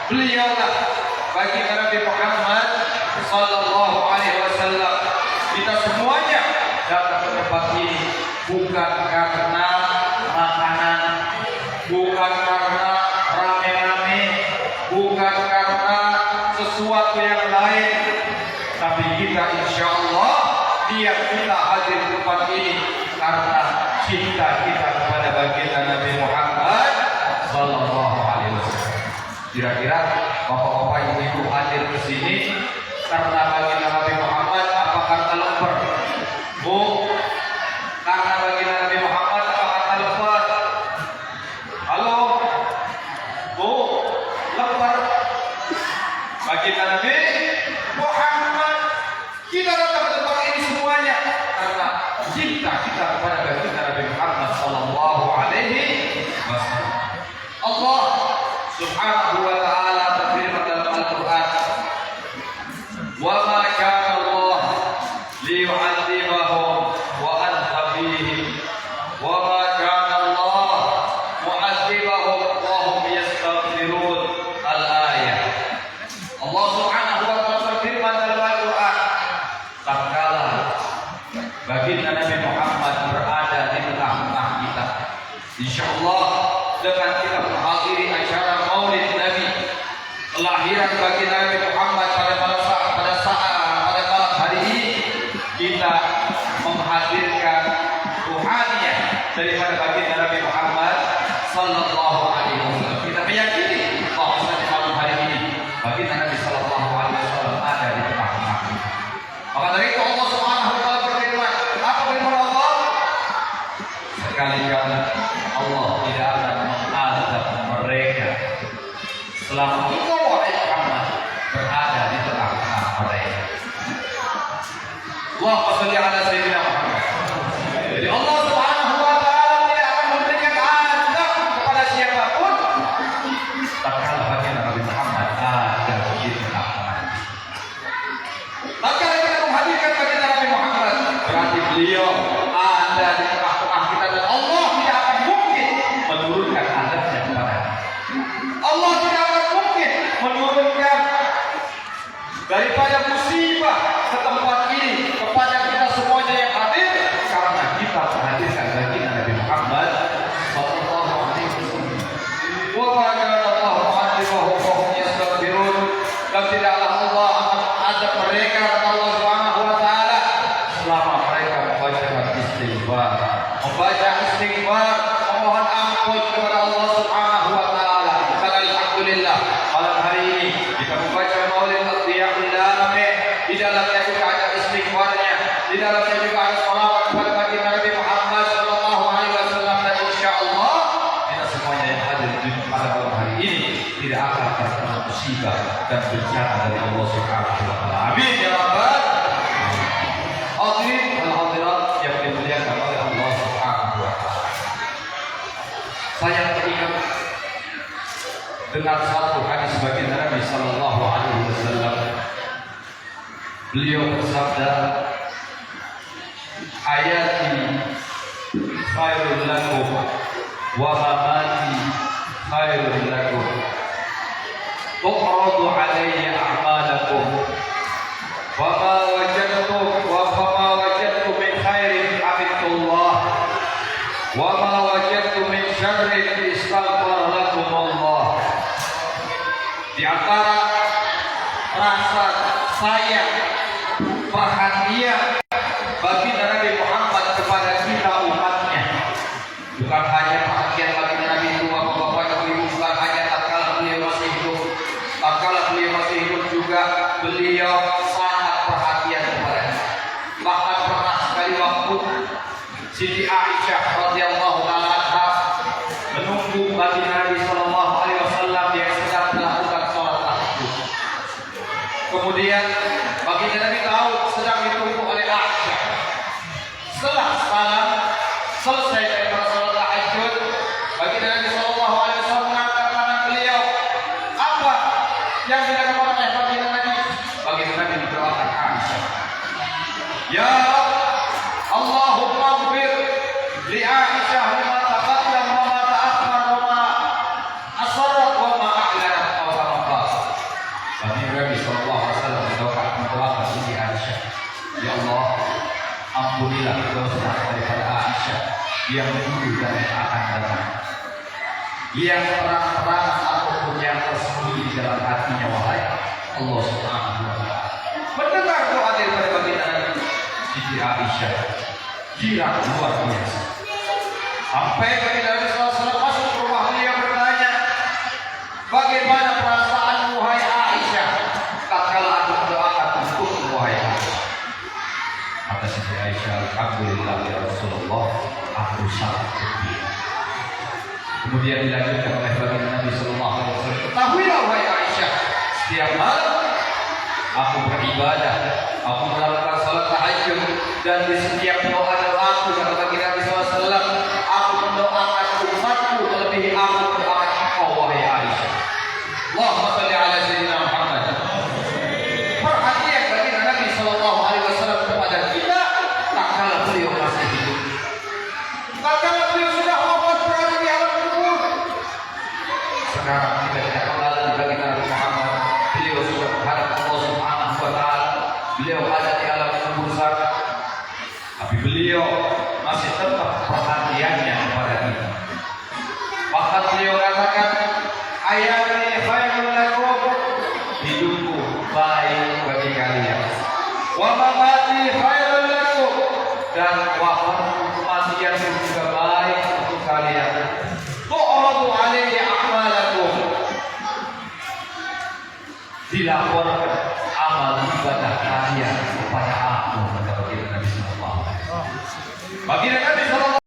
beliaulah bagi Nabi Muhammad sallallahu alaihi wasallam. Kita semuanya datang ke tempat ini bukan karena makanan, bukan karena rame-rame, bukan karena sesuatu yang lain, tapi kita insya Allah niat kita hadir di tempat ini karena cinta kita kepada baginda Nabi Muhammad sallallahu alaihi wasallam. Kira-kira bapak-bapak ibu-ibu hadir ke sini karena baginda Nabi Muhammad apa karena lapar? Bu, karena baginda Nabi Muhammad apa karena lapar? Halo, bu, lapar? Baginda Nabi Muhammad, kita datang ke tempat ini semuanya karena cinta kita kepada baginda Nabi Muhammad sallallahu alaihi wasallam. Allah Subhanahu wa ta'ala berfirman dalam Al-Quran, wa ma kana Allah liyu'adzibahum wa anta fihim wa ma kana Allah mu'adzibahum wa hum yastaghfirun. Al-ayah. Allah Subhanahu wa ta'ala berfirman dalam Al-Quran, tatkala baginda Nabi Muhammad berada di tengah-tengah kita, insyaallah dengan kita menghadiri acara Maulid Nabi, kelahiran baginda Nabi Muhammad pada malam hari ini, kita menghadirkan ruhaniyah daripada baginda Nabi Muhammad sallallahu alaihi wasallam. Kita meyakini bahwa pada malam hari ini baginda Nabi sallallahu alaihi wasallam ada di tengah-tengah kita. Maka dari itu Allah Subhanahu wa taala berfirman, apa firman Allah? Sekali-kali Allah tidak akan mengazab mereka selama engkau wahai Muhammad berada di tengah-tengah mereka. Allahumma shalli ala sayyidina Muhammad. Jadi Allah Subhanahu wa taala tidak akan memberikan azab kepada siapapun tatkala baginda Nabi Muhammad ada di tengah-tengah. Maka kita menghadirkan baginda Nabi Muhammad berarti beliau ada di tengah-tengah kita dan Allah tidak akan mungkin menurunkan azabnya kepada kita. Allah tidak akan mungkin menurunkan daripada musibah ke tempat ini kepada kita semuanya yang hadir karena kita menghadirkan baginda Nabi Muhammad sallallahu alaihi wasallam. Wa kana Allah mu'adzibahum wa hum yastaghfirun. Dan tidaklah Allah akan azab mereka kata Allah Subhanahu wa taala selama mereka membaca istighfar, memohon ampun kepada Allah Subhanahu wa taala. Alhamdulillah malam hari ini kita membaca Maulid Nabi, di dalamnya juga ada istighfarnya, di dalamnya juga ada salawat kepada baginda Nabi Muhammad sallallahu alaihi wasallam, dan insyaallah kita semuanya yang hadir di pada malam hari ini tidak akan terkena musibah dan bencana dari Allah Subhanahu wa taala. Amin ya rabbal alamin. Hadirat yang dimuliakan oleh Allah Subhanahu wa taala. Saya teringat dengan satu hadis baginda Nabi sallallahu alaihi wasallam. Beliau bersabda, hayati khairul lakum wa mamati khairul lakum. Tu'radu alayya a'malakum wa ma wajadtum min khairin hamidullah wa ma wajadtum min syarrin istaghfar lakum Allah. Di antara rasa sayang, perhatian baginda Nabi Muhammad kepada kita umatnya, bukan hanya perhatian baginda Nabi itu bapak-bapak ibu-ibu, bukan hanya tatkala beliau masih hidup, tatkala beliau masih hidup juga beliau sangat perhatian kepadanya. Bahkan pernah sekali waktu Siti Aisyah radhiyallahu taala anha menunggu baginda Nabi sallallahu alaihi wasallam yang sedang melakukan sholat tahajud. Kemudian baginda Nabi tahu sedang ditunggu oleh Aisyah. Setelah salam selesai dari sholat tahajud, baginda Nabi sallallahu alaihi wasallam mengangkat tangan beliau. Apa yang dilakukan oleh baginda Nabi? Baginda Nabi berdoakan Aisyah, ya Rabb, Allahumma ighfir li Aisyah lima taqaddam wa ma ta'akhkhar wa ma asarrat wa ma a'lan. akan datang. Yang terang-terang ataupun yang tersembunyi di dalam hatinya, wahai Allah Subhanahu wa Ta'ala. Mendengar doa daripada baginda Nabi Siti Aisyah, girang luar biasa. Sampai baginda Nabi SAW masuk ke rumah beliau bertanya, bagaimana perasaan wahai Aisyah tatkala aku mendoakan untukmu wahai Aisyah? Kata Siti Aisyah, alhamdulillah ya Rasulullah, aku sangat gembira. Kemudian dilanjutkan oleh baginda Nabi Sallallahu Alaihi Wasallam, ketahuilah wahai Aisyah, setiap malam aku beribadah, aku melakukan salat tahajud, dan di setiap doa-doaku kata baginda Nabi Sallallahu Alaihi Wasallam, aku mendoakan umatku melebihi aku mendoakan engkau wahai Aisyah. Allahumma shalli ala sayyidina Muhammad. Perhatian baginda Nabi Sallallahu Alaihi Wasallam kepada kita tatkala beliau masih hidup, tatkala beliau sudah wafat berada di alam kubur. Sekarang kita tidak kenal baginda Nabi Muhammad, beliau sudah menghadap Allah Subhanahu wa Ta'ala, beliau ada di alam kubur sana, tapi beliau masih tetap perhatiannya kepada kita. Bahkan beliau katakan, ayat khairul lakum, hidupku baik bagi kalian, wa mamati khairul lakum, dan wafatku kematianku juga baik untuk kalian. Tu'radu alaihi a'malakum, dilaporkan